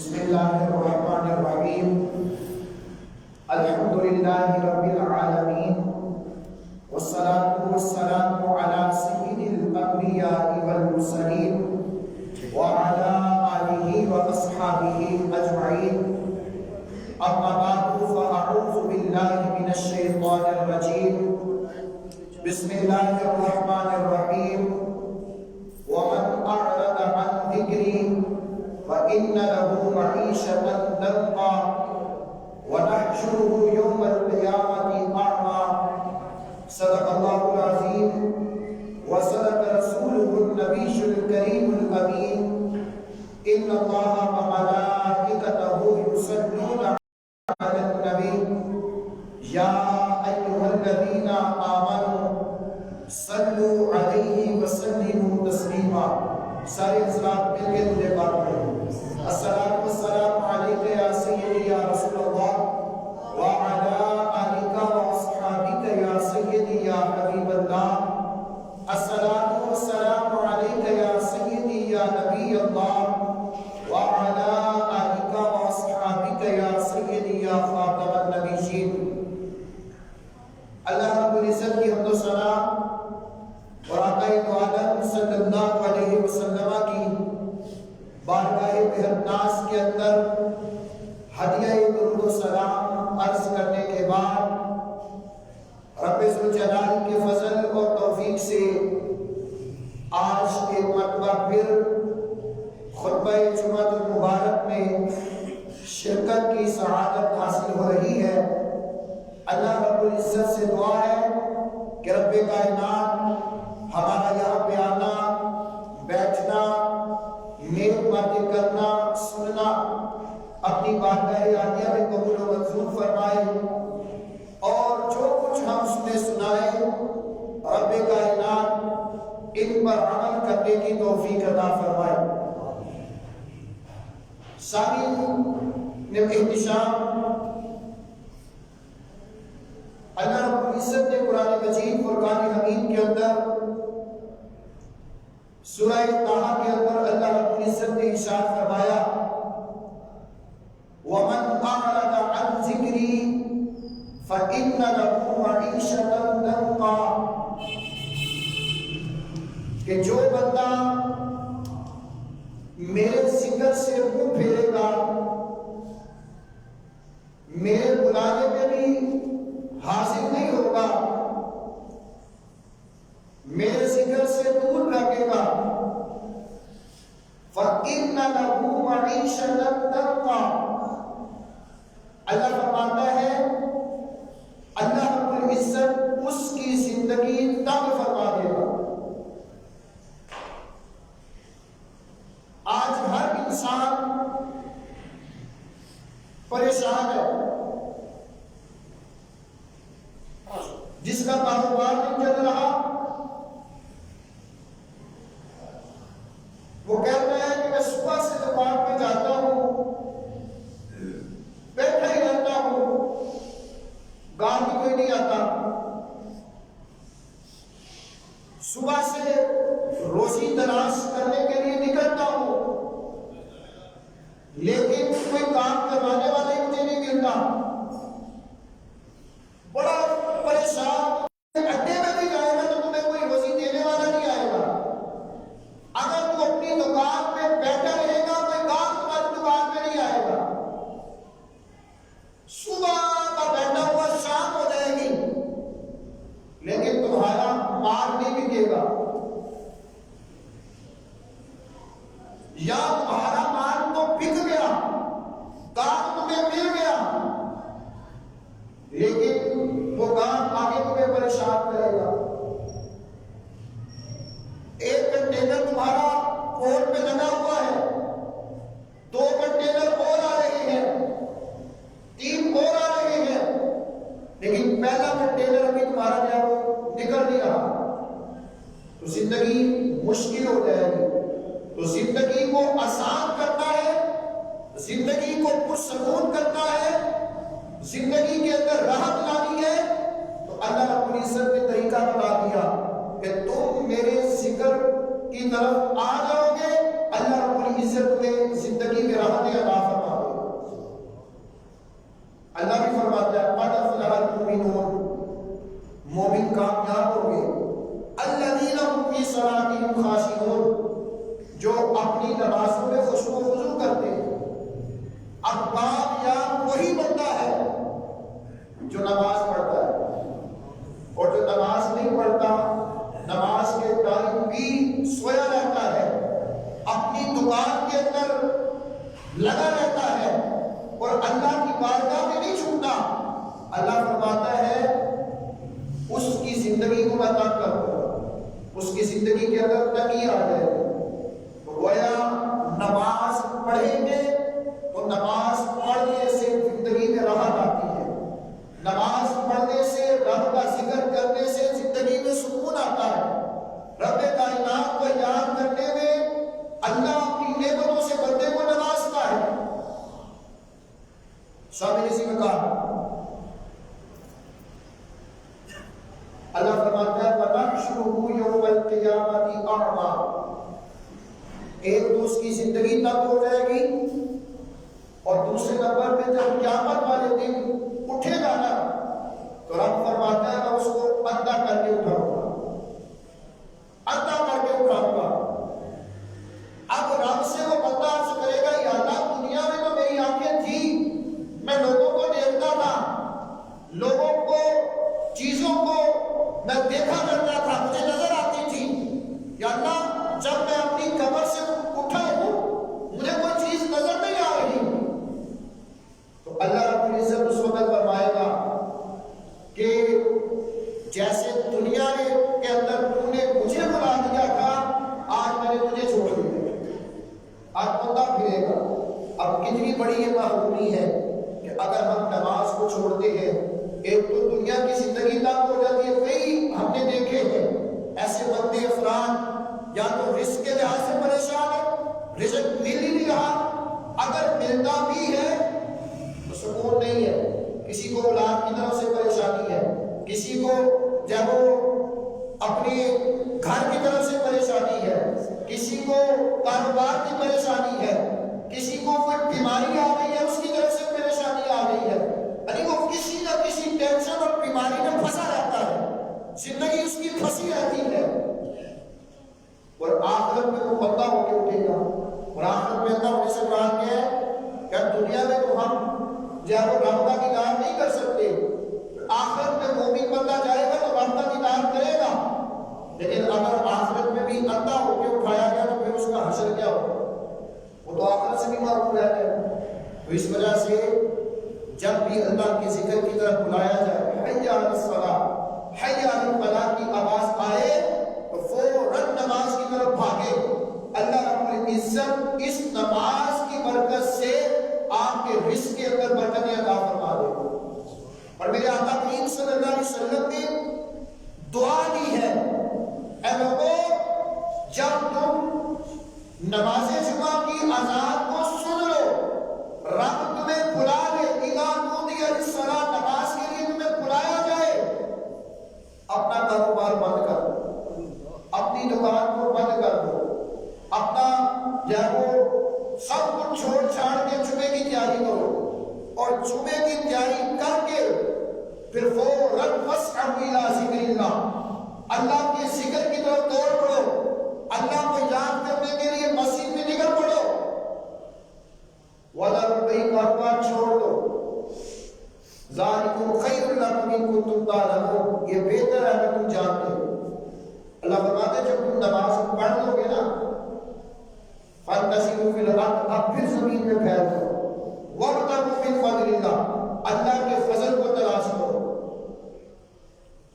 بسم اللہ الرحمن الرحیم الحمد للہ رب العالمین والصلاة والسلام علی سید الانبیاء والمرسلین وعلی آلہ واصحابہ اجمعین اما بعد فاعوذ باللہ من الشیطان الرجیم بسم اللہ الرحمن الرحیم ومن اعرض عن ذکری فإن له معيشة ضنكا ونحشره يوم القيامة أعمى صدق الله العظيم وصدق رسوله النبي الكريم الأمين إن الله وملائكته يصلون على النبي يا أيها الذين آمنوا صلوا عليه وسلموا تسليما سارے حضرات مل کے تجھے بات کریں السلام والسلام علیکہ یا سیدی یا رسول اللہ وعلا آلکہ واصحابکہ یا سیدی یا حبیب اللہ السلام والسلام علیکہ یا سیدی یا نبی اللہ وعلا آلکہ واصحابکہ یا سیدی یا خاتم النبیین اللہ رب العزت کی حمد و ثنا اور آقا دو عالم صلی اللہ علیہ وسلم کی بارگاہ بہرناس کے اندر ہدیہ درود و سلام عرض کرنے کے بعد رب ذوالجلال کے فضل اور توفیق سے آج ایک مرتبہ پھر خطبہ جمعہ المبارک میں شرکت کی سعادت حاصل ہو رہی ہے اللہ رب العزت سے دعا ہے کہ رب کائنات ہمارا یہاں پہ آنا بیٹھنا نیک باتیں کرنا سننا اپنی بارگاہ الہیہ میں قبول و منظور فرمائے اور جو کچھ ہم سنے سنائے رب کائنات ان پر عمل کرنے کی توفیق عطا فرمائے سامعین احتشام اللہ رب العزت نے قرآن مجید فرقان حمید کے اندر سورہ طٰہٰ کے اندر اللہ رب العزت نے ارشاد فرمایا وَمَنْ أَعْرَضَ عَنْ ذِكْرِي فَإِنَّ لَهُ مَعِيشَةً ضَنكًا کہ جو بندہ میرے ذکر سے منہ پھیرے گا میرے بلانے میں بھی حاضر نہیں ہوگا میرے ذکر سے دور رکھے گا فَإِنَّ لَهُ مَعِيشَةً ضَنكًا اللہ فرماتا ہے اللہ رب العزت اس کی زندگی تنگ فرما دے گا آج ہر انسان پریشان ہے جس کا کاروبار نہیں چل رہا وہ کہتا ہے کہ میں صبح سے دکان پہ جاتا ہوں بیٹھا ہی رہتا ہوں گاؤں بھی کوئی نہیں آتا صبح سے روزی تلاش کرنے کے لیے نکلتا ہوں لیکن کوئی کام کروانے والا ہی مجھے نہیں ملتا بڑا پریشان اڈے میں بھی جائے گا تو تمہیں کوئی روزی دینے والا نہیں آئے گا اگر تو اپنی دکان پہ بیٹھا رہے گا کوئی کام تمہاری دکان پہ نہیں آئے گا صبح کا بیٹھا ہوا شام ہو جائے گی لیکن تمہارا مال نہیں بکے گا یا تمہارا مال تو بک گیا کام تمہیں مل گیا لیکن وہ کام آگے تمہیں پریشان کرے گا ایک کنٹینر تمہارا پورٹ پہ لگا ہوا ہے 2 کنٹینر اور آ رہے ہیں 3 اور آ رہے ہیں لیکن پہلا کنٹینر ابھی تمہارا جو ہے وہ نکل نہیں رہا تو زندگی مشکل ہو جائے گی تو زندگی کو آسان کرنا ہے زندگی کو پرسکون کرنا ہے زندگی کے اندر راحت لانی ہے تو اللہ رب العزت نے طریقہ بتا دیا کہ تم میرے ذکر کی طرف آ جاؤ گے اللہ رب العزت نے زندگی میں راحت عطا فرمائے اب کامیاب وہی بندہ ہے جو نماز پڑھتا ہے، اور جو نماز نہیں پڑھتا، نماز کے ٹائم بھی سویا رہتا ہے، اپنی دکان کے اندر لگا رہتا ہے اور اللہ کی بارگاہ میں نہیں چھوٹتا، اللہ فرماتا ہے اس کی زندگی کو میں تنگ کروں گا، اس کی زندگی کے اندر تنگی آ جائے گی۔ تو گویا نماز پڑھیں گے تو نماز پڑھنے سے زندگی میں راحت آتی ہے، نماز پڑھنے سے رب کا ذکر کرنے سے زندگی میں سکون آتا ہے، رب کائنات کو یاد کرنے میں اللہ اپنی نعمتوں سے بندے کو نوازتا ہے۔ شامل اسی میں کہا اللہ فرماتا ہے وَنَحْشُرُهُ يَوْمَ الْقِيَامَةِ أَعْمَى، ایک تو اس کی زندگی تنگ ہو جائے گی، اور دوسرے نمبر پہ جب قیامت والے دن اٹھے گا نا تو رب فرماتا ہے میں اس کو اندھا کر کے اٹھاؤں گا، اندھا کر کے اٹھاؤں گا۔ اب رب سے وہ بندہ عرض کرے گا یا اللہ دنیا میں تو میری آنکھیں تھی، میں لوگوں کو دیکھتا تھا، لوگوں کو چیزوں کو میں دیکھا کرتا تھا، مجھے نظر آتی تھی، یا اللہ جب میں اپنی قبر سے اٹھا ہوں مجھے کوئی چیز نظر نہیں آ رہی۔ تو اللہ رب العزت اس وقت فرمائے گا کہ جیسے دنیا کے اندر تو نے مجھے بلا دیا تھا، آج میں نے تجھے چھوڑ دیا، آج بندہ پھرے گا۔ اب کتنی بڑی یہ محرومی ہے کہ اگر ہم نماز کو چھوڑتے ہیں، ایک تو دنیا کی زندگی تنگ ہو جاتی ہے، کئی ہم نے دیکھے ہیں ایسے بندے افراد یا تو رزق کے لحاظ سے پریشان ہے، رزق مل ہی نہیں رہا، اگر ملتا بھی ہے تو سکون نہیں ہے، کسی کو اولاد کی طرف سے پریشانی ہے، کسی کو جب وہ اپنے گھر کی طرف سے پریشانی ہے، کسی کو کاروبار کی پریشانی ہے، کسی کو کوئی بیماری آ گئی ہے اس کی طرف سے پریشانی آ گئی ہے، یعنی وہ کسی نہ کسی ٹینشن اور بیماری میں پھنسا رہتا ہے، زندگی اس کی پھنسی رہتی ہے، اور آخرت میں وہ بندہ ہو کے اٹھے گا، اور آخرت میں بندہ ہونے سے مراد کیا ہے کہ دنیا میں تو ہم جو ہے وہ رب کا دیدار نہیں کر سکتے، آخرت میں مومن بندہ جائے گا تو رب کا دیدار کرے گا، لیکن اگر آخرت میں بھی اندھا ہو کے اٹھایا گیا تو پھر اس کا حشر کیا ہوگا؟ وہ تو آخرت سے بھی محروم رہ گئے۔ تو اس وجہ سے جب بھی اللہ کے ذکر کی طرف بلایا جائے، حی علی الصلاۃ، حی علی الفلاح کی آواز آئے تو فوراً نماز کی طرف بھاگے۔ اللہ رب العزت اس نماز کی برکت سے آپ کے رزق کے اندر برکتیں عطا فرما دے گا۔ اور میرے آقا کریم صلی اللہ علیہ وسلم نے دعا دی ہے، اے لوگوں جب تم نماز جمعہ کی اذان کو سن لو، رب تمہیں بلا لے، اذا نودی للصلاۃ، نماز کے لیے تمہیں بلایا جائے، اپنا کاروبار بند کر دو، اپنی دکان کو بند کر دو، اپنا وہ سب کچھ چھوڑ چھاڑ کے جمعے کی تیاری کرو، اور جمعے کی تیاری کر کے پھر فوراً فاسعوا الی ذکر اللہ، اللہ کے ذکر کی طرف دوڑ پڑو، اللہ کو یاد کرنے کے لیے مسجد میں نکل پڑو، وَذَرُوا الْبَيْعَ، کاروبار چھوڑ دو، ذَلِكُمْ خَيْرٌ لَكُمْ إِن كُنتُمْ تَعْلَمُونَ، یہ بہتر ہے اگر تم جانتے ہو۔ اللہ فرماتے ہیں جب تم نماز پڑھ لو گے نا، فَانْتَشِرُوا فِي الْأَرْضِ، اب پھر زمین میں پھیل جاؤ، وَابْتَغُوا مِن فَضْلِ اللَّهِ، اللہ کے فضل کو تلاش کرو،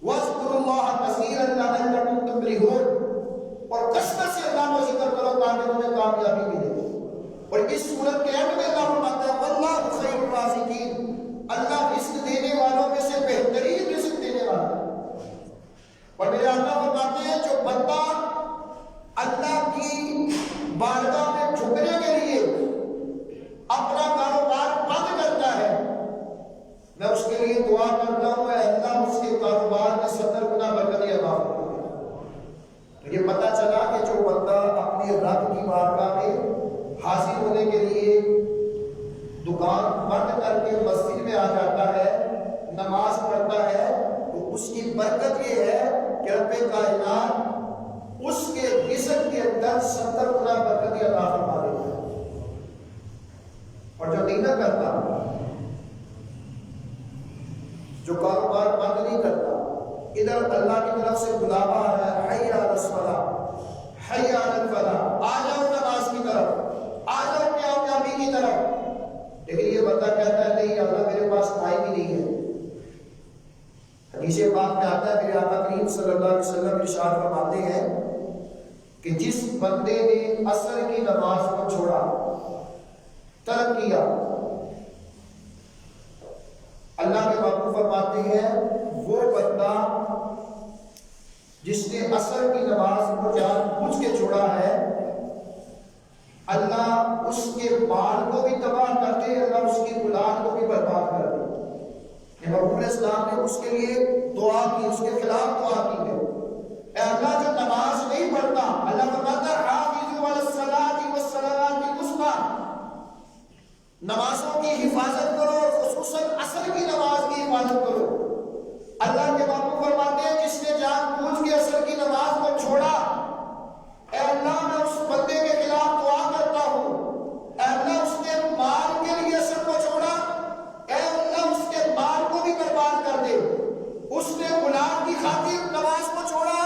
وَاذْكُرُوا اللَّهَ كَثِيرًا لَعَلَّكُمْ تُفْلِحُونَ، اور کثرت سے اللہ کو ذکر کرو تاکہ تمہیں کامیابی ملے۔ اور اس سورت کے اینڈ میں اللہ فرماتا ہے وَاللَّهُ خَيْرُ الرَّازِقِينَ، اللہ رزق دینے والوں میں سے بہترین رزق دینے والا ہے۔ اور میرے آقا فرماتے ہیں جو بندہ اللہ کی بارگاہ میں جھکنے کے لیے اپنا کاروبار بند کرتا ہے، میں اس کے لیے دعا کرتا ہوں اے اللہ اس کے کاروبار میں 70 گنا برکت عطا فرما۔ تو یہ پتہ چلا کہ جو بندہ اپنے رب کی بارگاہ میں حاضر ہونے کے لیے دکان بند کر کے مسجد میں آ جاتا ہے، نماز پڑھتا ہے، تو اس کی برکت یہ ہے کہ رب کائنات اس کے رزق کے اندر 70 گنا برکت عطا فرما دیتا ہے۔ اور جو نہیں نہ کرتا، جو کاروبار بند نہیں کرتا، ادھر اللہ کی طرف سے بلاوا آ رہا ہے، حی علی الصلاۃ، حی علی الفلاح، آ جاؤ نماز کی طرف، آ جاؤ کامیابی کی طرف، لیکن یہ بندہ کہتا ہے نہیں اللہ میرے پاس ٹائم ہی نہیں ہے۔ حدیث پاک میں آتا ہے، میرے آقا کریم صلی اللہ علیہ وسلم ارشاد فرماتے ہیں کہ جس بندے نے عصر کی نماز کو چھوڑا، ترک کیا، اللہ کے محبوب فرماتے ہیں وہ بندہ جس نے عصر کی نماز کو جان بوجھ کے چھوڑا ہے، اللہ اس کے مال کو بھی تباہ کر دے، اللہ اس کی اولاد کو بھی برباد کر دے۔ محبوب اسلام نے اس کے لیے دعا کی، اس کے خلاف دعا کی ہے، اے اللہ جو نماز نہیں پڑھتا، اللہ فرماتا ہے حافظوا علی الصلاۃ والصلوات الوسطی، نمازوں کی حفاظت کرو، خصوصاً عصر کی نماز کی حفاظت کرو۔ اللہ کے محبوب فرماتے ہیں جس نے جان بوجھ کے عصر کی نماز کو چھوڑا، اے اللہ میں اس بندے کے خلاف دعا کرتا ہوں، اے اللہ اس نے مال کے لیے عصر کو چھوڑا، اے اللہ اس کے مال کو بھی برباد کر دے، اس نے اولاد کی خاطر نماز کو چھوڑا،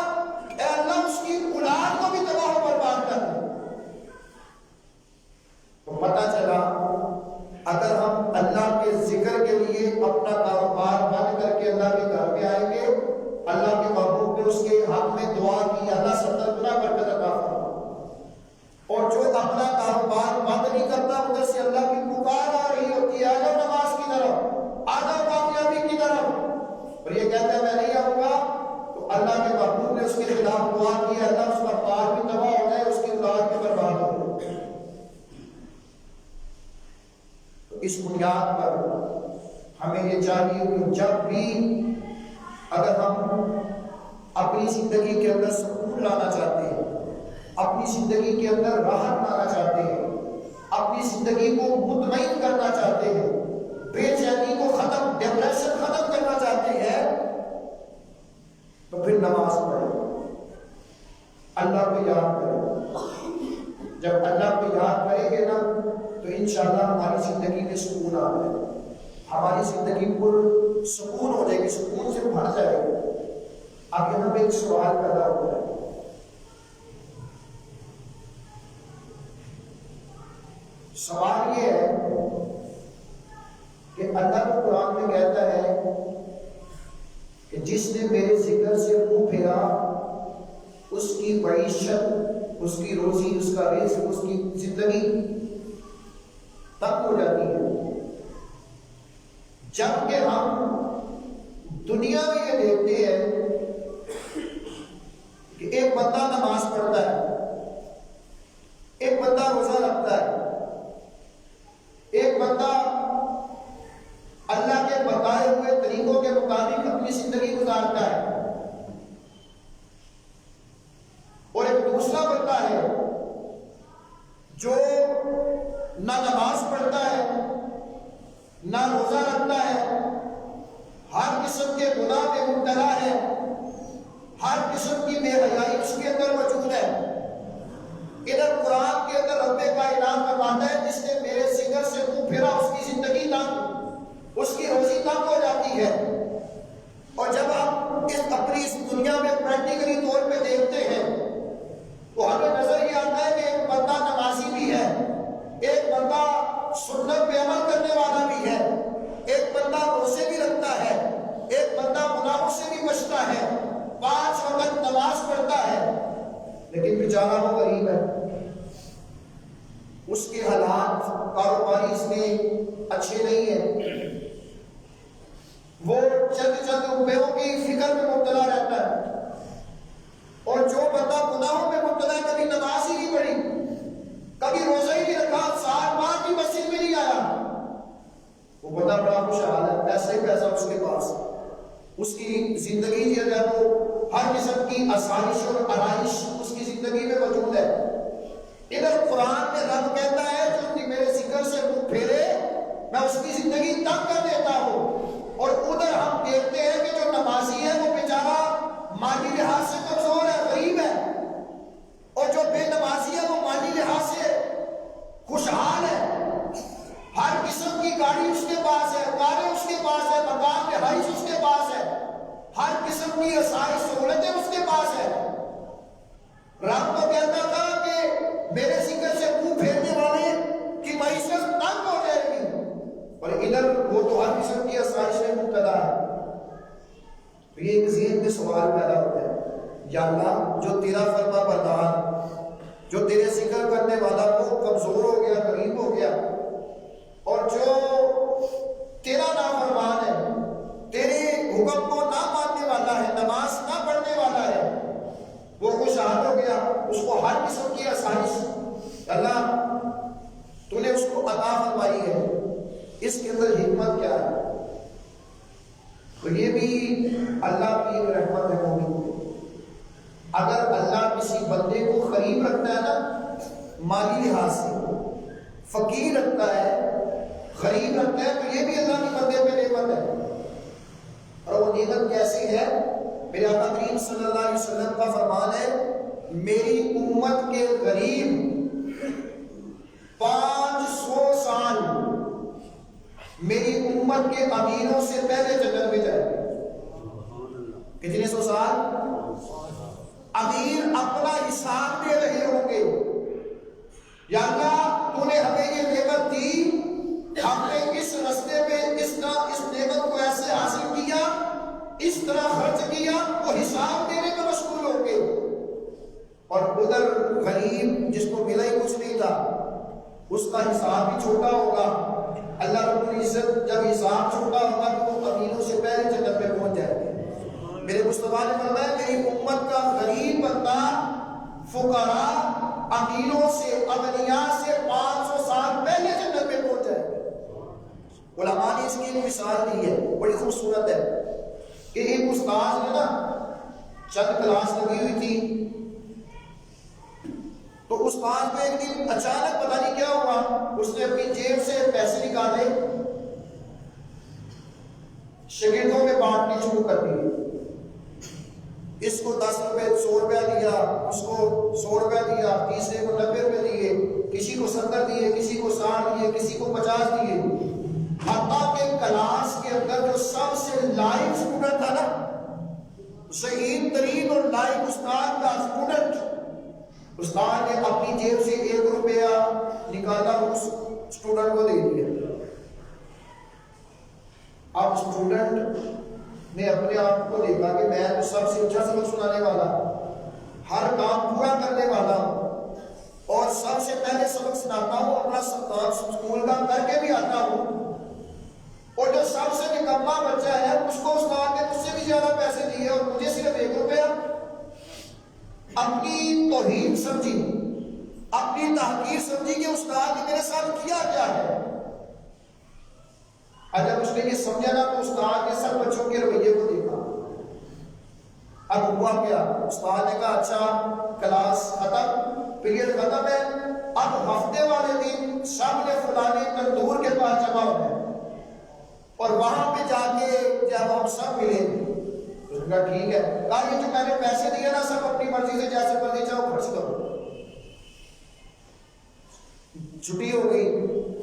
اے اللہ اس کی اولاد کو بھی تباہ و برباد کر دے۔ تو پتہ چلا اگر ہم اللہ کے ذکر کے لیے اپنا کاروبار بند کر کے اللہ کے گھر میں آئیں گے، اللہ کے محبوب نے اس کے حق میں دعا کی، اللہ 70 گنا برکت عطا فرمائے۔ اور جو اپنا کاروبار بند نہیں کرتا، ادھر سے اللہ کی پکار آ رہی ہوتی ہے، آ جاؤ نماز کی طرف، آ جاؤ کامیابی کی طرف، اور یہ کہتا ہے میں نہیں آؤں گا، تو اللہ کے محبوب نے اس کے خلاف دعا کی، اللہ اس کا مال بھی تباہ ہو جائے، اس کی اولاد بھی برباد ہو جائے۔ اس بنیاد پر ہمیں یہ چاہیے کہ جب بھی اگر ہم اپنی زندگی کے اندر سکون لانا چاہتے ہیں، اپنی زندگی کے اندر راحت لانا چاہتے ہیں، اپنی زندگی کو مطمئن کرنا چاہتے ہیں، بے چینی کو ختم، ڈپریشن ختم کرنا چاہتے ہیں، تو پھر نماز پڑھیں، اللہ کو یاد کریں۔ جب اللہ کو یاد کریں گے نا تو انشاءاللہ ہماری زندگی میں سکون آ جائے گا، ہماری زندگی پر سکون ہو جائے گی، سکون سے بھر جائے گی۔ اب یہاں پہ ایک سوال پیدا ہوتا ہے، سوال یہ ہے کہ اللہ کو قرآن میں کہتا ہے کہ جس نے میرے ذکر سے منہ پھیرا اس کی معیشت، اس کی روزی، اس کا رزق، اس کی زندگی تب ہو جاتی ہے۔ جبکہ ہم دنیا میں یہ دیکھتے ہیں کہ ایک بندہ نماز پڑھتا ہے، ایک بندہ روزہ رکھتا ہے، ایک بندہ اللہ کے بتائے ہوئے طریقوں کے مطابق اپنی زندگی گزارتا ہے، اور ایک دوسرا بندہ ہے جو نہ نماز پڑھتا ہے، نہ روزہ رکھتا ہے، ہر قسم کے گناہ میں مبتلا ہے، ہر قسم کی بے حیائی اس کے اندر موجود ہے۔ ادھر قرآن کے اندر رب کائنات فرماتا ہے جس نے میرے ذکر سے منہ پھیرا اس کی زندگی تنگ، اس کی روزی تنگ ہو جاتی ہے۔ اور جب ہم اپنی اس دنیا میں پریکٹیکلی طور پہ دیکھتے ہیں تو ہمیں نظر یہ آتا ہے کہ ایک بندہ نمازی بھی ہے، ایک بندہ سنت پہ عمل کرنے والا بھی ہے، ایک بندہ روزے بھی رکھتا ہے، ایک بندہ گناہوں سے بھی بچتا ہے، 5 وقت نماز پڑھتا ہے، لیکن بیچارہ وہ غریب ہے، اس کے حالات کاروباری اس میں اچھے نہیں ہیں، وہ چند روپیوں کی فکر میں مبتلا رہتا ہے، اور جو بندہ گناہوں میں مبتلا ہے، کبھی نماز ہی نہیں پڑھی، کبھی روزہ ہی نہیں رکھا، سال بعد بھی مسجد میں نہیں آیا، وہ بندہ بڑا خوشحال ہے، پیسہ ہی پیسہ اس کے پاس، اس کی زندگی جو ہے وہ ہر قسم کی آسائش اور آرائش اس کی زندگی میں موجود ہے۔ ادھر قرآن میں رب کہتا ہے جو میرے ذکر سے منہ پھیرے میں اس کی زندگی تنگ کر دیتا ہوں، اور ادھر ہم دیکھتے ہیں کہ جو نمازی ہے وہ بیچارہ مالی لحاظ سے کمزور ہے، غریب ہے، اور جو بے نمازی ہے وہ مالی لحاظ سے خوشحال ہے، ہر ہر قسم کی آسائش سہولتیں اس کے پاس ہے. رب تو کہتا تھا کہ میرے ذکر سے منہ پھیرنے والے کی معیشت تنگ ہو جائے گی، اور ادھر وہ تو ہر قسم کی آسائش میں مبتلا ہے. تو یہ ایک ذہن میں سوال پیدا ہوتا ہے، یا اللہ جو تیرا فرما بردار، جو تیرے ذکر کرنے والا وہ کمزور ہو گیا، غریب ہو گیا، اور جو تیرا نافرمان ہے، تیرے حکم کو نہ ماننے والا ہے، نماز نہ پڑھنے والا ہے، وہ خوشحال ہو گیا، اس کو ہر قسم کی آسائش اللہ تو نے اس کو عطا فرمائی ہے. اس کے اندر حکمت کیا ہے؟ تو یہ بھی اللہ کی ایک رحمت ہے مومن. اگر اللہ کسی بندے کو غریب رکھتا ہے نا، مالی لحاظ سے فقیر رکھتا ہے، غریب رکھتا ہے، تو یہ بھی اللہ کے بندے پہ نعمت ہے. اور وہ نعمت کیسی ہے؟ میرے آقا کریم صلی اللہ علیہ وسلم کا فرمان ہے، میری امت کے غریب 500 سال میری امت کے امیروں سے پہلے جنت میں جائے گے. کتنے سو سال؟ امیر اپنا حساب دے رہے ہوں گے، یا اللہ تو نے ہمیں یہ نعمت دی، ہم نے اس رستے میں اس نعمت کو ایسے حاصل کیا، اس طرح خرچ کیا، وہ حساب دینے میں مشغول ہوں گے. اور ادھر غریب جس کو ملا ہی کچھ نہیں تھا، اس کا حساب بھی چھوٹا ہوگا. اللہ رب العزت جب حساب چھوٹا ہوگا تو وہ امینوں سے پہلے جنت میں پہنچ جائے گے. میرے مصطفیٰ نے فرمایا میری امت کا غریب بندہ فقراء امینوں سے، اغنیاء سے 500 سال پہلے جنت میں پہنچ جائے گے. علماء نے اس کی ایک مثال دی ہے، بڑی خوبصورت ہے، کہ ایک استاد نے نا چند کلاس لگی ہوئی تھی، تو استاد کو ایک دن اچانک پتہ نہیں کیا ہوا، اس نے اپنی جیب سے پیسے نکالے، شاگردوں میں بانٹنے شروع کر دیے. اس کو 10 روپے 100 روپیہ دیا، اس کو 100 روپیہ دیا، تیسرے کو 90 روپے دیے، کسی کو 70 دیے، کسی کو 60 دیے، کسی کو 50 دیے. حتیٰ کہ کلاس کے اندر جو سب سے لائق اسٹوڈنٹ تھا نا، ذہین ترین اور لائق استاد کا اسٹوڈنٹ، استاد نے اپنی جیب سے 1 روپیہ نکالا، اس اسٹوڈنٹ کو دے دیا. اب اسٹوڈنٹ نے اپنے آپ کو دیکھا کہ میں تو سب سے اچھا سبق سنانے والا، ہر کام پورا کرنے والا ہوں، اور سب سے پہلے سبق سناتا ہوں، اپنا اسکول کا کر کے بھی آتا ہوں، اور جو سب سے نکما بچہ ہے اس کو استاد نے مجھ سے بھی زیادہ پیسے دیے اور مجھے صرف 1 روپیہ. اپنی توہین سمجھی، اپنی تحقیر سمجھی کہ استاد نے میرے ساتھ کیا کیا ہے. جب اس نے یہ سمجھا نا تو استاد نے سب بچوں کے رویے کو دیکھا. اب ہوا کیا؟ استاد نے کہا اچھا کلاس ختم، پیریڈ ختم ہے، اب ہفتے والے دن سب نے فلانے تندور کے پاس جمع ہونا ہے، اور وہاں پہ جا کے جب ہم سب ملے، اس نے کہا ٹھیک ہے. کہا یہ جو میں نے پیسے دیے نا سب اپنی مرضی سے جیسے مرضی چاہو خرچ کرو. چھٹی ہو گئی،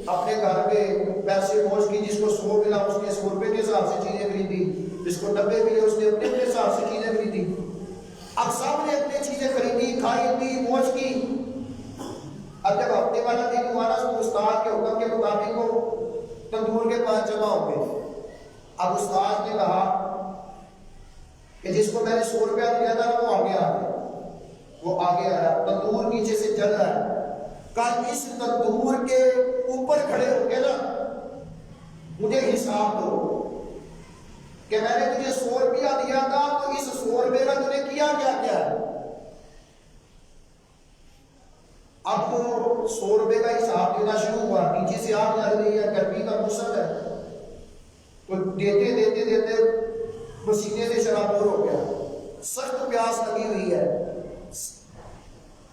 اپنے گھر پہ پیسے پہنچ کی، جس کو 100 ملا اس نے 100 روپے کے حساب سے چیزیں خریدی، جس کو 90 ملے اس نے اپنے حساب سے چیزیں خریدی. اب سب نے اپنی چیزیں خریدی، کھائی پی موج کی. اب جب ہفتے والا دن ہوا نا تو استاد کے حکم کے مطابق وہ تندور کے پاس جمع ہو گئے. اب استاد نے کہا کہ جس کو میں نے 100 روپیہ دیا تھا وہ آگے آ گیا، وہ آگے آیا، تندور نیچے سے جل رہا ہے. کہا اس تندور کے اوپر کھڑے ہو کے نا مجھے حساب دو کہ میں نے تجھے 100 روپیہ دیا تھا تو اس 100 روپے کا تم نے کیا کیا کیا ہے. اب وہ 100 روپے کا حساب دینا شروع ہوا، نیچے سے آگ لگ رہی ہے، گرمی کا موسم ہے، تو دیتے دیتے دیتے پسینے سے شرابور ہو گیا، سخت پیاس لگی ہوئی ہے،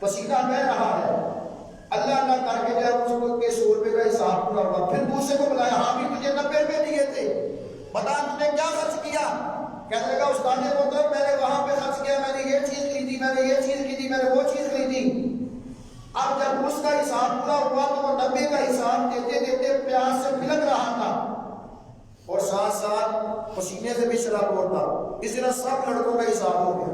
پسینہ بہ رہا ہے. اللہ اللہ کر کے جب اس کو کے 100 روپے کا حساب پورا ہوا، پھر دوسرے کو بلایا، ہاں بھی تجھے 90 روپے دیے تھے، بتا تم نے کیا خرچ کیا؟ کہنے لگا استاد نے بولتا میں نے وہاں پہ خرچ کیا، میں نے یہ چیز خریدی، میں نے یہ چیز خریدی، میں نے وہ چیز خریدی. اب جب اس کا حساب پورا ہوا تو وہ 90 کا حساب دیتے دیتے پیاس سے بلک رہا تھا، اور ساتھ ساتھ پسینے سے بھی شرابور تھا، اس طرح سب لڑکوں کا حساب ہو گیا.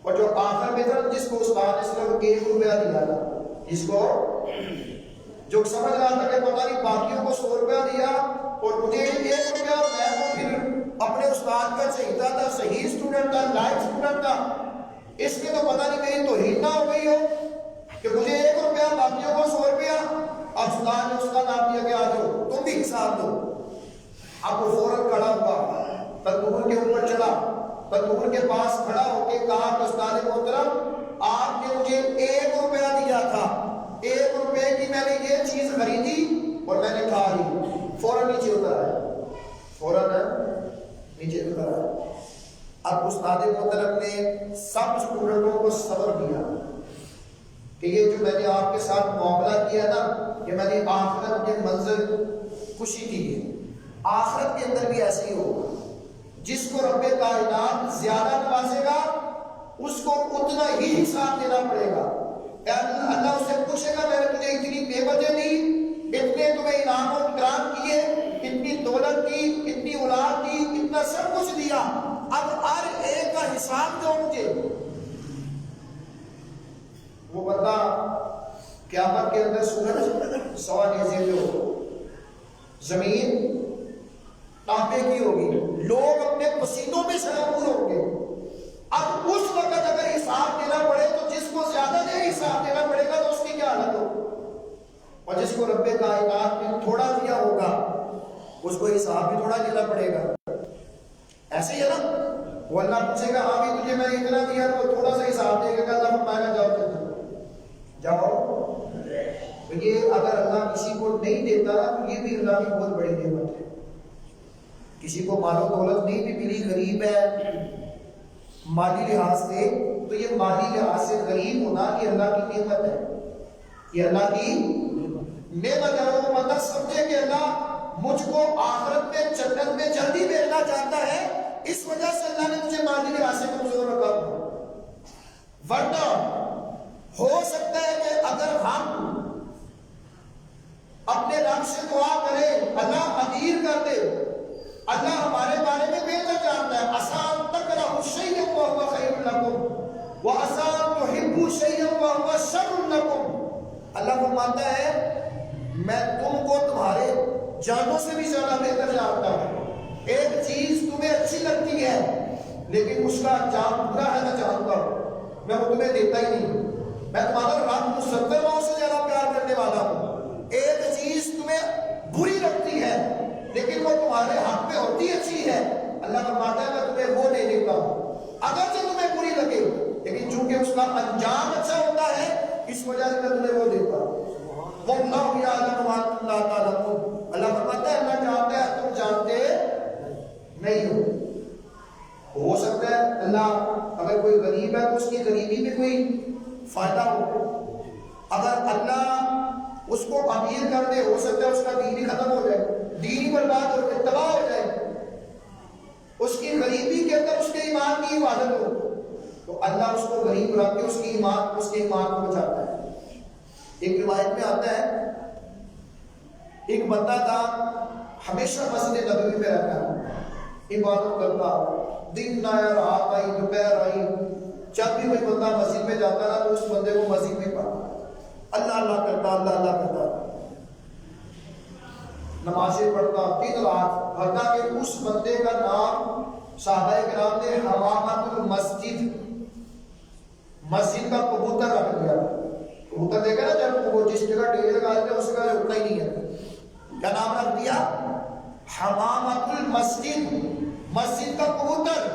اور جو آخر میں تھا جس کو استاد نے صرف 1 روپیہ دیا تھا، جس کو جو سمجھ رہا تھا کہ پتہ نہیں باقیوں کو 100 روپیہ دیا اور مجھے 1 روپیہ، میں تو پھر اپنے استاد کا چہیتا تھا، صحیح اسٹوڈنٹ تھا، لائق اسٹوڈنٹ تھا، اس میں تو پتہ نہیں میری توہین نہ ہو گئی ہو کہ مجھے 1 روپیہ باقیوں کو 100 روپیہ. اب استاد نے اس کا نام دیا کہ آ جاؤ تم بھی حساب دو. اب وہ فوراً کھڑا ہوا، تندور کے اوپر چڑھا، تندور کے پاس کھڑا ہو کے کہا کہ استاد محترم آپ نے مجھے 1 روپیہ دیا تھا، 1 روپے کی میں نے یہ چیز خریدی اور میں نے کھا لی. فوراً نیچے اتر آیا، فوراً نیچے اتر آیا. اب استاد محترم نے سب اسٹوڈنٹوں کو صبر دیا کہ یہ جو میں نے آپ کے ساتھ معاملہ کیا نا، کہ میں نے آخرت کے منظر خوشی کی ہے، آخرت کے اندر بھی ایسے ہی ہوگا. جس کو رب کائنات زیادہ نوازے گا اس کو اتنا ہی حساب دینا پڑے گا. اللہ اس سے پوچھے گا میں نے تجھے اتنی نعمتیں دی، اتنے تمہیں انعام و اکرام کیے، اتنی دولت کی، اتنی اولاد دی، اتنا سب کچھ دیا، اب ہر ایک کا حساب دو مجھے. وہ بندہ قیامت کے اندر سورج سوا نیزے پہ ہو، زمین تانبے کی ہوگی، لوگ اپنے پسینوں میں شرابور ہوں گے. اب اس وقت اگر حساب دینا پڑے تو جس کو زیادہ دیر حساب دینا پڑے گا تو اس کی کیا حالت ہو، اور جس کو رب کائنات نے تھوڑا دیا ہوگا اس کو حساب بھی تھوڑا دینا پڑے گا. ایسے ہی ہے نا، وہ اللہ پوچھے گا ہاں بھی تجھے میں نے اتنا دیا تو تھوڑا سا حساب دے گا. اللہ فرمائے گا جاؤ جاؤ. یہ اگر اللہ کسی کو نہیں دیتا نا تو یہ بھی اللہ کی بہت بڑی نعمت ہے. کسی کو مال و دولت نہیں بھی ملی، غریب ہے مالی لحاظ سے، تو یہ مالی لحاظ سے غریب ہونا یہ اللہ کی نعمت ہے، یہ اللہ کی نعمت ہے. وہ بندہ سمجھے کہ اللہ مجھ کو آخرت میں جنت میں جلدی بھیجنا چاہتا ہے، اس وجہ سے اللہ نے مجھے مالی لحاظ سے کمزور رکھا. ورنہ ہو سکتا ہے کہ اگر ہم اپنے رب سے دعا کریں اللہ امیر کر دے، اللہ ہمارے بارے میں بہتر جانتا ہے. آسان تکرہوا شیئا وہو خیر لکم وآسان تحبوا شیئا وہو شر لکم. اللہ فرماتا ہے میں تم کو تمہارے جانوں سے بھی زیادہ بہتر جانتا ہوں. ایک چیز تمہیں اچھی لگتی ہے لیکن اس کا انجام برا ہے، میں جانتا ہوں، میں وہ تمہیں دیتا ہی نہیں. میں تمہارا رب 70 ماؤں سے زیادہ پیار کرنے والا ہوں. ایک چیز تمہیں بری لگتی ہے لیکن وہ تمہارے حق میں ہوتی اچھی ہے، اللہ فرماتا ہے میں تمہیں وہ نہیں دیتا ہوں اگرچہ تمہیں بری لگے، لیکن چونکہ اس کا انجام اچھا ہوتا ہے اس وجہ سے میں تمہیں وہ دیتا ہوں. واللہ یعلم وانتم لا تعلمون. اللہ فرماتا ہے اللہ جانتا ہے تم جانتے نہیں ہو. ہو سکتا ہے اللہ اگر کوئی غریب ہے تو اس کی غریبی میں کوئی فائدہ ہو، اگر اللہ اس کو امیر کر دے ہو سکتا ہے اس کا دین ہی ختم ہو جائے، دین ہی برباد ہو جائے، تباہ ہو جائے. اس کی غریبی کے اندر اس کے ایمان کی حفاظت ہو تو اللہ اس کو غریب رکھ کے اس کے ایمان کو بچاتا ہے. ایک روایت میں آتا ہے ایک بندہ تھا ہمیشہ مسجد نبوی میں رہتا، عبادت کرتا، دن آیا رات آئی دوپہر آئی، جب بھی کوئی بندہ مسجد میں جاتا نا تو اس بندے کو مسجد میں پڑھتا، اللہ اللہ کرتا، اللہ اللہ کرتا، نمازیں پڑھتا دن رات، حتیٰ کہ اس بندے کا نام صحابہ کرام نے حمامۃ المسجد، مسجد کا کبوتر رکھ دیا. کبوتر دیکھا نا جب وہ جس جگہ ڈیرے لگا دیتے اس جگہ اٹھتا ہی نہیں ہے، کیا نام رکھ دیا؟ حمامۃ المسجد، مسجد کا کبوتر.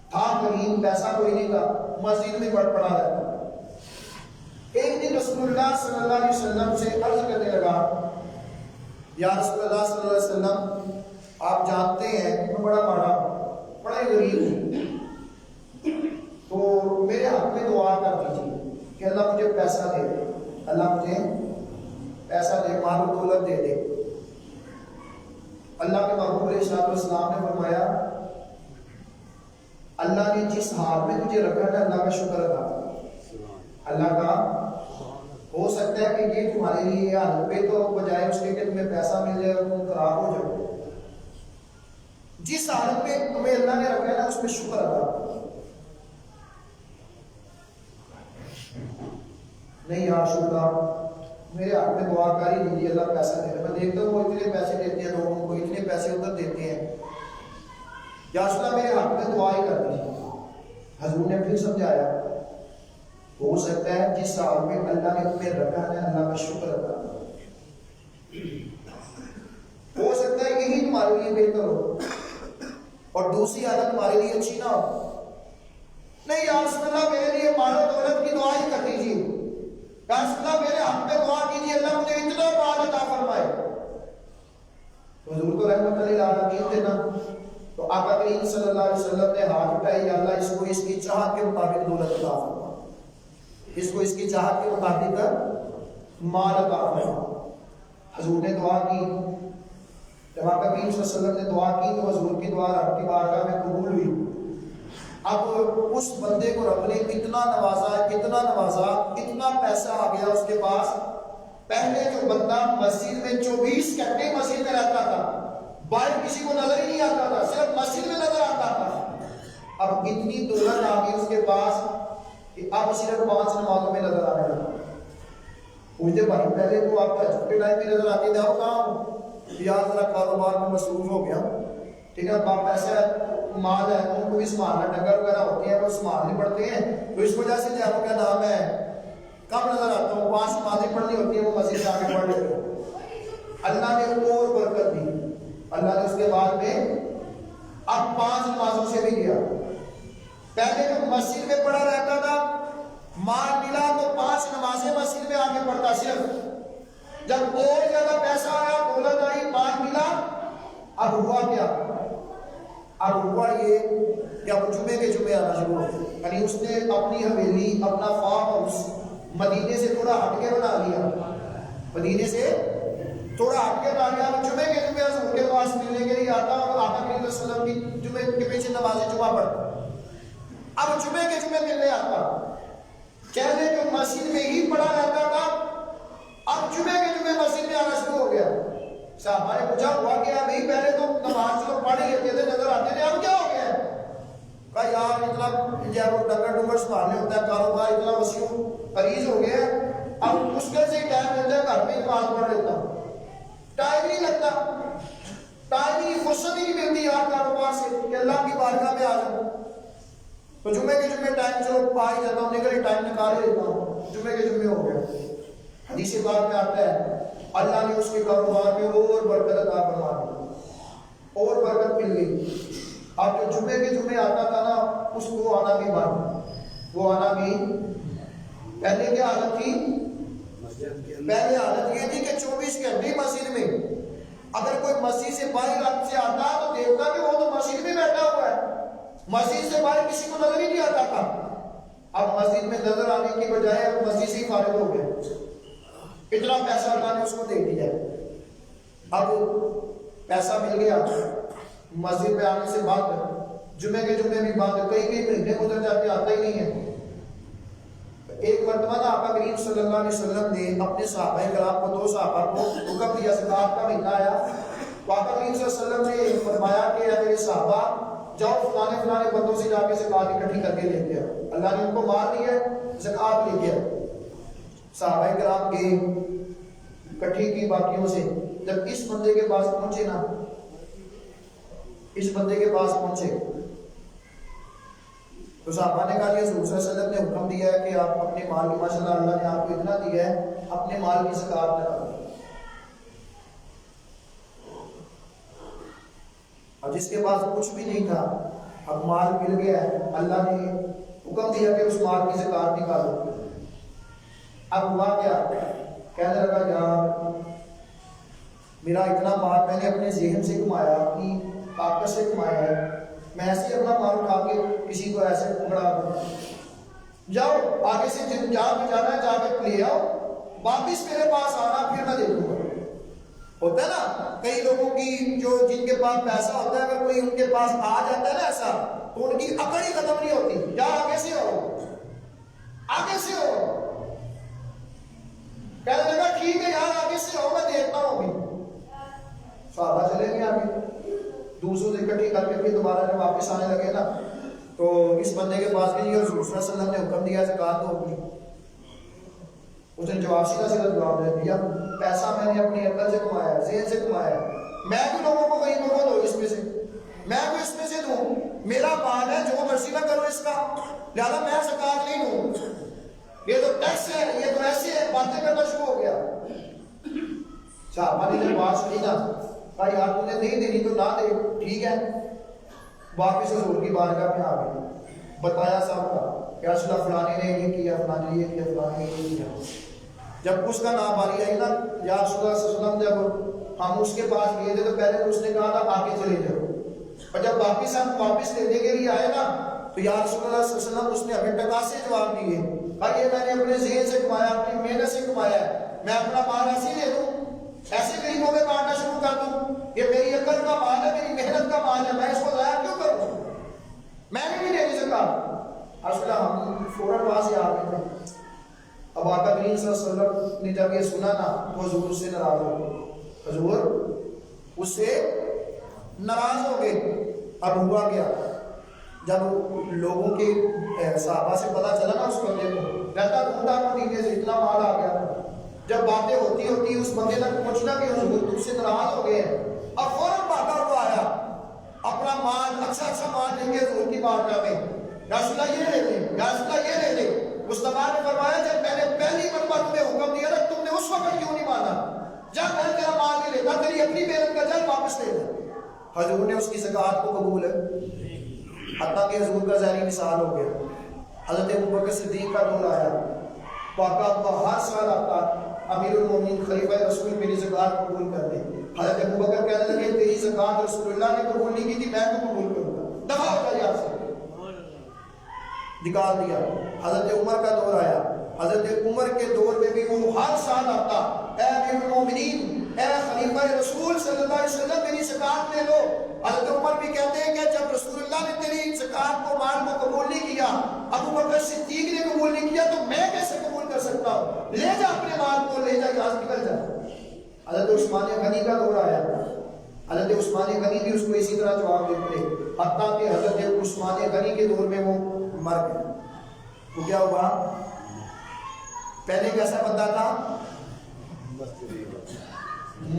تھا غریب، پیسہ کوئی نہیں تھا، مسجد میں پڑا رہتا. ایک دن رسول اللہ صلی اللہ علیہ وسلم سے عرض کرنے لگا یا رسول اللہ صلی اللہ علیہ وسلم آپ جانتے ہیں میں بڑا ماڑا ہوں، بڑا ہی غریب ہوں، تو میرے حق میں دعا کر دیجیے کہ اللہ مجھے پیسہ دے دے، اللہ مجھے پیسہ دے، مال و دولت دے دے. اللہ کے محبوب علیہ السلام نے فرمایا اللہ نے جس حال میں تجھے رکھا ہے اللہ کا شکر ادا کر. اللہ کا ہو سکتا ہے کہ یہ تمہارے لیے حالت پہ تو بجائے اس کے کہ تمہیں پیسہ مل جائے اور تم خراب ہو جاؤ، جس حالت میں تمہیں اللہ نے رکھا ہے نا اس پہ شکر ادا کرو. نہیں یا شکر میرے ہاتھ میں دعا کاری دیجیے اللہ پیسہ دے رہا. میں دیکھتا ہوں وہ اتنے پیسے دیتے ہیں لوگوں کو, اتنے پیسے ادھر دیتے ہیں, یا اللہ میرے ہاتھ میں دعا ہی کر دیجیے. حضور نے پھر سمجھایا ہو سکتا ہے جس حال میں اللہ نے تمہیں رکھا ہے اللہ کا شکر ادا کرو. ہو سکتا ہے یہی تمہارے لیے بہتر ہو اور دوسری حالت تمہارے لیے اچھی نہ ہو. نہیں یا رسول اللہ میرے لیے مال و دولت کی دعا ہی کر دیجیے, یا رسول اللہ میرے حق میں دعا کیجیے اللہ مجھے اتنا مال عطا فرمائے. حضور تو رحمت للعالمین تھے نا, تو آقا کریم صلی اللہ علیہ وسلم نے ہاتھ اٹھائے, یا اللہ اس کو اس کی چاہت کے مطابق دولت عطا فرما, اس کو اس کی چاہت کے مطابق مال عطا فرما. حضور نے دعا کی, جب آقا کریم صلی اللہ علیہ وسلم نے دعا کی تو حضور کی دعا رب کی بارگاہ میں قبول ہوئی. اب اس بندے کو رب نے اتنا نوازا, اتنا نوازا, اتنا پیسہ آ گیا اس کے پاس. پہلے جو بندہ مسجد میں 24 گھنٹے مسجد میں رہتا تھا, باہر کسی کو نظر ہی نہیں آتا تھا, صرف مسجد میں نظر آتا تھا. اب اتنی دولت آ گئی اس کے پاس کہ اب صرف 5 نمازوں میں نظر آنے لگا. پوچھتے بھائی پہلے تو آپ کا چھٹے ٹائم میں نظر آتے تھے, اب کہاں یا ذرا کاروبار میں مصروف ہو گیا, ٹھیک ہے, باپ پیسہ مال ہے ان کو بھی سنبھالنا, ڈنگر وغیرہ ہوتے ہیں وہ سنبھالنے پڑتے ہیں, تو اس وجہ سے جب کیا نام ہے کم نظر آتا ہوں. 5 نمازیں پڑھنی ہوتی ہیں وہ مسجد سے آگے پڑھ لیتے ہیں. اللہ نے اور برکت دی, اللہ نے اس کے بعد میں اب 5 نمازوں سے بھی دیا. پہلے جو مسجد میں پڑھا رہتا تھا, مال ملا تو 5 نمازیں مسجد میں آگے پڑھتا صرف. جب اور زیادہ پیسہ آیا, دولت آئی, مال ملا, اب ہوا کیا, اب ہوا یہ کہ اب جمعے کے جمعے آنا شروع ہو. یعنی اس نے اپنی حویلی, اپنا فارم ہاؤس مدینے سے تھوڑا ہٹ کے بنا لیا, مدینے سے تھوڑا ہٹ کے بنا لیا. جمعے کے جمعے حضور کے پاس ملنے کے لیے آتا اور آقا کریم صلی اللہ علیہ وسلم کی جمعے کے پیچھے نماز جمعہ پڑھتا. اب جمعے کے جمعے ملنے آتا. پہلے جو مسجد میں ہی پڑھا رہتا تھا, اب جمعے کے جمعے مسجد میں آنا شروع ہو گیا. صاحب نے پوچھا ہوا کیا بھائی, پہلے تو نماز چلو پڑھ ہی لیتے تھے, نظر آتے تھے, اب کیا ہو گیا ہے؟ کہا یار اتنا جب ڈنگر ڈنگر سنبھالنے ہوتا ہے, کاروبار اتنا وسیع عریض ہو گیا ہے, اب مشکل سے ٹائم ملتا ہے گھر میں نماز پڑھ لیتا ہوں, ٹائم نہیں لگتا, ٹائم ہی فرصت ہی نہیں ملتی یار کاروبار سے کہ اللہ کی بارگاہ میں آ جاؤں. تو جمعے کے جمعے ٹائم چلو پا ہی جاتا ہوں, نکل ٹائم نکال ہی لیتا ہوں, جمعے کے جمعے ہو گیا. حدیث پاک میں آتا ہے اللہ نے اس کے کاروبار میں اور برکت عطا فرما دی, اور برکت مل گئی. اب جو جمعے کے جمعے آتا تھا نا, اس کو آنا بھی بند, وہ آنا بھی. پہلے کیا حالت تھی, پہلے حالت یہ تھی کہ 24 گھنٹے مسجد میں, اگر کوئی مسجد سے باہر رات سے آتا تو دیکھتا کہ وہ تو مسجد میں بیٹھا ہوا ہے, مسجد سے باہر کسی کو نظر ہی نہیں آتا تھا. اب مسجد میں نظر آنے کی بجائے اب مسجد سے ہی فارغ ہو گئے, اتنا پیسہ اللہ نے اس کو دے دیا. اب پیسہ مل گیا, مسجد میں آنے سے بند, جمعے کے جمعے بھی بند, کئی کئی مہینے گزر جاتے, آتا ہی نہیں ہے. ایک مرتبہ آقا کریم صلی اللہ علیہ وسلم نے اپنے صحابہ کرام کو, 2 صحابہ کو حکم دیا, زکات کا مہینہ آیا تو آقا کریم صلی اللہ علیہ وسلم نے فرمایا کہ اے میرے صحابہ جاؤ فلانے فلانے بندوں سے جا کے زکات اکٹھی کر کے لے کے آؤ. اللہ نے ان کو مار دیا, زکات لے کے آؤ. صحابہ کرام کے کٹھی کی باقیوں سے جب اس بندے کے پاس پہنچے نا, اس بندے کے پاس پہنچے تو صحابہ نے کہا کہ حضور صلی اللہ علیہ وسلم نے حکم دیا ہے کہ آپ اپنے مال کی, ماشاء اللہ اللہ نے آپ کو اتنا دیا ہے, اپنے مال کی زکات نکالو. اب جس کے پاس کچھ بھی نہیں تھا, اب مال مل گیا ہے, اللہ نے حکم دیا کہ اس مال کی زکات نکالو. اب ہوا کیا, کہنے لگا یار میرا اتنا مال میں نے اپنے ذہن سے کمایا, اپنی طاقت سے کمایا ہے, میں ایسے اپنا مال اٹھا کے کسی کو ایسے پکڑا دوں. جاؤ آگے سے جا کے جانا ہے, جا کے لے آؤ, واپس میرے پاس آنا, پھر میں دیکھوں گا. ہوتا ہے نا کئی لوگوں کی جو جن کے پاس پیسہ ہوتا ہے, اگر کوئی ان کے پاس آ جاتا ہے نا ایسا, تو ان کی عقل ہی ختم نہیں ہوتی, جا آگے سے ہو, آگے سے ہو. کہنے لگا ٹھیک ہے یار آگے سے ہو, میں دیکھتا ہوں. ابھی صحابہ چلے گئے آگے, فلوسوں سے اکٹھی کر کے پھر دوبارہ جب واپس آنے لگے نا تو اس بندے کے پاس بھی حضور صلی اللہ علیہ وسلم نے حکم دیا زکوٰۃ دو اپنی. اس نے جواب سیدھا جواب دے دیا پیسہ میں نے اپنی عقل سے کمایا ہے, ذہن سے کمایا ہے, میں بھی لوگوں کو غریبوں کو دو اس میں سے, میں بھی اس میں سے دوں, میرا مال ہے جو مرضی نہ کرو اس کا, لہٰذا میں زکوٰۃ نہیں دوں. یہ تو ٹیکس ہے, یہ تو ایسے باتیں کرنا شروع ہو گیا. صحابہ نے جب بات سنی نا کہا یار تو نے نہیں دینی تو نہ دے, ٹھیک ہے. واپس حضور کی بارگاہ میں آ گئے, بتایا صاحب کا کہ رسول اللہ فلانے نے یہ کیا, فلانے نے یہ کیا, فلانے نے یہ کیا. جب اس کا نام باری آئی نا یا رسول اللہ صلی اللہ علیہ وسلم جب ہم اس کے پاس گئے تھے تو پہلے تو اس نے کہا تھا آگے چلے جاؤ, اور جب ہم واپس لینے کے لیے آئے نا تو یا رسول اللہ صلی اللہ علیہ وسلم اس نے ہمیں ٹکا سے جواب دیے, اور یہ میں نے اپنے ذہن سے کمایا, اپنی محنت سے کمایا ہے, میں اپنا مال ایسے ہی دے دوں, ایسے غریبوں میں بانٹنا شروع کر دوں, یہ میری عقل کا مال ہے, میری محنت کا مال ہے, میں اس کو ضائع کیوں کروں, میں نے نہیں دینی زکوٰۃ. رسول اللہ ہم فوراً وہاں سے آ گئے تھے. اب آقا کریم صلی اللہ علیہ وسلم نے جب یہ سنا نا تو حضور سے ناراض ہو گئے, حضور اس سے ناراض ہو گئے. اب ہوا کیا, جب لوگوں کے صحابہ سے پتہ چلا نا اس بندے کو رہتا ڈھونڈا مدینے سے اتنا مال آ گیا تھا, جب باتیں ہوتی ہوتی اس بندے تک پہنچنا کہ حضور تم سے ناراض ہو گئے ہیں, اب فوراً بھاگا ہوا آیا اپنا مال اچھا مال لے کے حضور کی بارگاہ میں, یا رسول اللہ یہ لے لے, یا رسول اللہ یہ لے لے. مصطفیٰ نے فرمایا جب میں نے پہلی مرتبہ تمہیں حکم دیا نا تم نے اس وقت کیوں نہیں مانا, جب میں تیرا مال نہیں لیتا تیری اپنی محنت کا جل واپس لے لے. حضور نے اس کی زکوٰۃ کو قبول ہے, حتیٰ کہ حضور کا ظاہری مثال ہو گیا. حضرت ابوبکر صدیق کا دور آیا, واقعہ ہر سال آتا امیر المومنین خلیفہ رسول میری زکوٰۃ قبول کر دے. حضرت ابوبکر کہنے لگے تیری زکوٰۃ رسول اللہ نے قبول نہیں کی تھی, میں تو قبول کروں گا, دفع ہو جائے یہاں سے, نکال دیا. حضرت عمر کا دور آیا, حضرت عمر کے دور میں بھی وہ ہر سال آتا اے امیر المومنین, اے خلیفہ رسول صلی اللہ علیہ وسلم میری زکوٰۃ لے لو. حضرت عمر بھی کہتے ہیں کہ جب رسول اللہ نے تیری زکوٰۃ کو مال کو قبول نہیں کیا, ابو بکر صدیق نے قبول نہیں کیا, تو میں کیسے قبول کر سکتا ہوں, لے جا اپنے مال کو, لے جا یہاں سے نکل جا. حضرت عثمان غنی کا دور آیا, حضرت عثمان غنی بھی اس کو اسی طرح جواب دیتے, حتیٰ کہ حضرت عثمان غنی کے دور میں وہ مر گئے. تو کیا ہوا, پہلے کیسا بندہ تھا,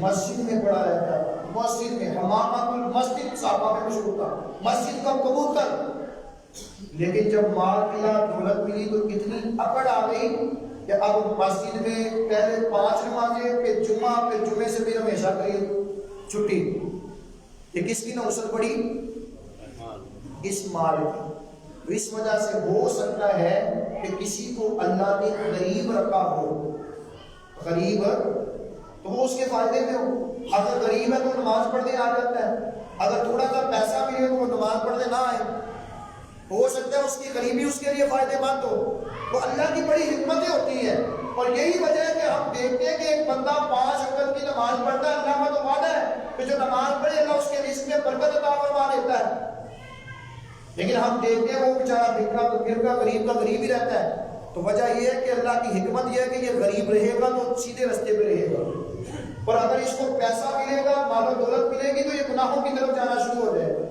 مسجد میں پڑا رہتا تھا, مسجد میں حمامت المسجد صحابہ میں مشہور تھا, مسجد کا کبوتر. لیکن جب مال ملا دولت ملی تو اتنی اکڑ آ گئی کہ اب مسجد میں پہلے 5 نمازیں, پھر جمعہ, پھر جمعے سے پھر ہمیشہ کری چھٹی. یہ کس کی نوسط پڑی, اس مال کی. اس وجہ سے ہو سکتا ہے کہ کسی کو اللہ نے غریب رکھا ہو, غریب تو وہ اس کے فائدے میں ہو. اگر غریب ہے تو نماز پڑھنے آ جاتا ہے, اگر تھوڑا سا پیسہ ملے تو وہ نماز پڑھنے نہ آئے. ہو سکتا ہے اس کی غریبی اس کے لیے فائدے مند ہو. تو اللہ کی بڑی حکمتیں ہوتی ہیں, اور یہی وجہ ہے کہ ہم دیکھتے ہیں کہ ایک بندہ 5 وقت کی نماز پڑھتا ہے, اللہ کا تو وعدہ ہے کہ جو نماز پڑھے اللہ اس کے رزق میں برکت عطا فرما دیتا ہے. لیکن ہم دیکھتے ہیں وہ بیچارہ بھکھا غریب کا غریب ہی رہتا ہے. تو وجہ یہ ہے کہ اللہ کی حکمت یہ ہے کہ یہ غریب رہے گا تو سیدھے رستے پہ رہے گا, اور اگر اس کو پیسہ ملے گا, مال و دولت ملے گی, تو یہ گناہوں کی طرف جانا شروع ہو جائے گا,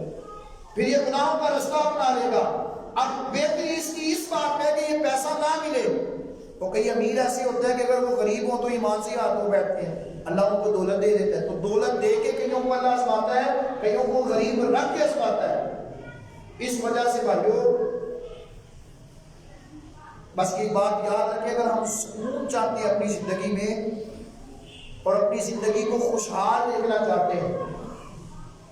پھر یہ گناہوں کا رستہ اپنا لے گا. اب بہتری اس کی اس بات میں کہ یہ پیسہ نہ ملے. تو کئی امیر ایسے ہوتے ہیں کہ اگر وہ غریب ہوں تو ایمان سے ہاتھ میں بیٹھتے ہیں, اللہ ان کو دولت دے دیتا ہے. تو دولت دے کے کئیوں کو اللہ آزماتا ہے, کئیوں کو غریب رکھ کے آزماتا ہے. اس وجہ سے بھائیو بس ایک بات یاد رکھیں, اگر ہم سکون چاہتے ہیں اپنی زندگی میں اور اپنی زندگی کو خوشحال دیکھنا چاہتے ہیں,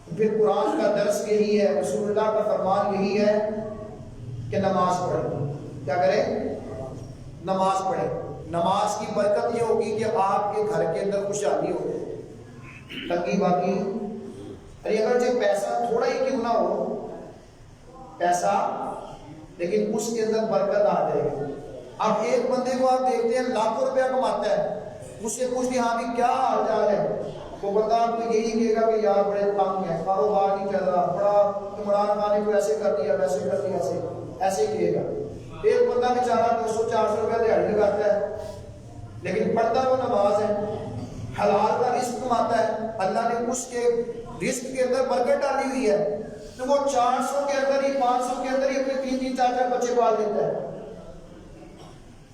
پھر قرآن کا درس یہی ہے, رسول اللہ کا فرمان یہی ہے کہ نماز پڑھیں. کیا کریں, نماز پڑھیں. نماز کی برکت یہ ہوگی کہ آپ کے گھر کے اندر خوشحالی ہو جائے. تنگی باقی اگر پیسہ تھوڑا ہی کیوں نہ ہو پیسہ, لیکن اس کے اندر برکت آ جائے گی. اب ایک بندے کو آپ دیکھتے ہیں لاکھوں روپیہ کماتا ہے, اس سے پوچھتے ہاں بھی کیا حال چال ہے, وہ بندہ آپ کو یہی کہے گا کہ یار بڑے تنگ ہے, کاروبار نہیں چل رہا, بڑا عمران خان نے کو ایسے کر دیا, ویسے کر دیا, ایسے کہے گا. ایک بندہ بیچارہ 200-400 روپیہ دیہڑی لگاتا ہے, لیکن پڑھتا وہ نماز ہے, حلال کا رزق کماتا ہے, اللہ نے اس کے رزق کے اندر برکت ڈالی ہوئی ہے، تو وہ 400 کے اندر ہی 500 کے اندر ہی اپنے 3 4 بچے پال دیتا ہے۔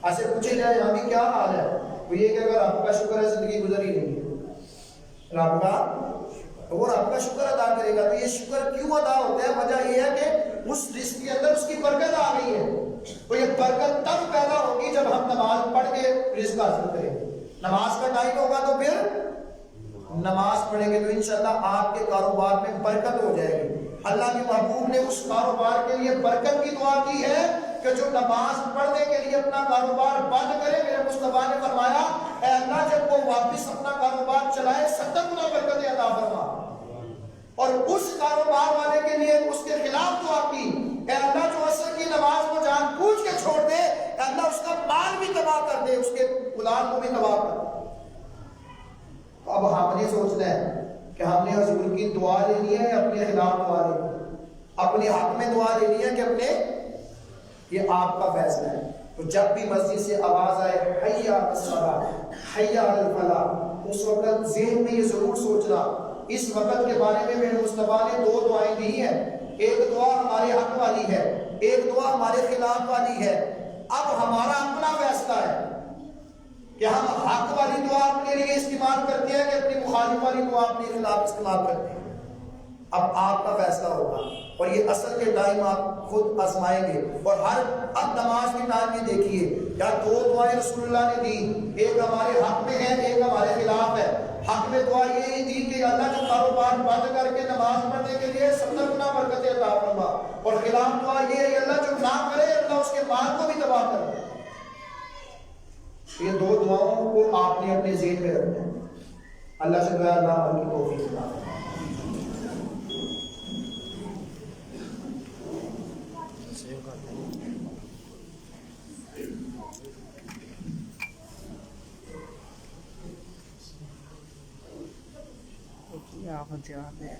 ایسے پوچھے جائے یہاں بھی کیا حال ہے، وہ یہ کہ اگر آپ کا شکر ہے زندگی گزر ہی نہیں ہے، رب کا اور آپ کا شکر ادا کرے گا۔ تو یہ شکر کیوں ادا ہوتا ہے؟ وجہ یہ ہے کہ اس رزق کے اندر اس کی برکت آ گئی ہے۔ تو یہ برکت تب پیدا ہوگی جب ہم نماز پڑھ کے رزق حاصل کریں گے۔ نماز کا ٹائم ہوگا تو پھر نماز پڑھیں گے تو انشاءاللہ آپ کے کاروبار میں برکت ہو جائے گی۔ اللہ کے محبوب نے اس کاروبار کے لیے برکت کی دعا کی ہے کہ جو نماز پڑھنے کے لیے اپنا کاروبار بند کرے، میرے مصطفیٰ نے فرمایا اے اللہ جب وہ واپس اپنا کاروبار چلائے 70 گنا برکت عطا فرما۔ اور اس کاروبار والے کے لیے اس کے خلاف دعا کی، اے اللہ جو عصر کی نماز کو جان بوجھ کے چھوڑ دے، اے اللہ اس کا مال بھی تباہ کر دے، اس کے اولاد کو بھی تباہ کر دے۔ اب ہم نے سوچنا ہے کہ ہم نے حضور کی دعا لینی ہے یا اپنے خلاف دعا لینی ہے، اپنے حق میں دعا لینی ہے کہ اپنے، یہ آپ کا فیصلہ ہے۔ تو جب بھی مسجد سے آواز آئے حی علی الصلاۃ حی علی الفلاح، اس وقت ذہن میں یہ ضرور سوچنا اس وقت کے بارے میں میرے مصطفیٰ نے 2 دعائیں دی ہیں، ایک دعا ہمارے حق والی ہے، ایک دعا ہمارے خلاف والی ہے۔ اب ہمارا اپنا فیصلہ ہے کہ ہم حق والی دعا اپنے لیے استعمال کرتے ہیں کہ اپنی مخالف والی دعا اپنے خلاف استعمال کرتے ہیں۔ اب آپ کا فیصلہ ہوگا، اور یہ اصل کے ٹائم آپ خود آزمائیں گے، اور ہر اب نماز کے ٹائم میں دیکھیے یا 2 دعائیں رسول اللہ نے دی، ایک ہمارے حق میں ہے ایک ہمارے خلاف ہے۔ حق میں دعا یہ دی کہ اللہ جو کاروبار بند کر کے نماز پڑھنے کے لیے 70 گنا برکت عطا فرما، اور خلاف دعا یہ ہے اللہ جو نہ کرے اللہ اس کے مال کو بھی تباہ کر دے۔ یہ 2 دعاؤں کو آپ نے اپنے ذہن میں رکھنا ہے۔ اللہ سے دعا اللہ عمل کی توفیق عطا فرمائے۔ آپ جواب دیں۔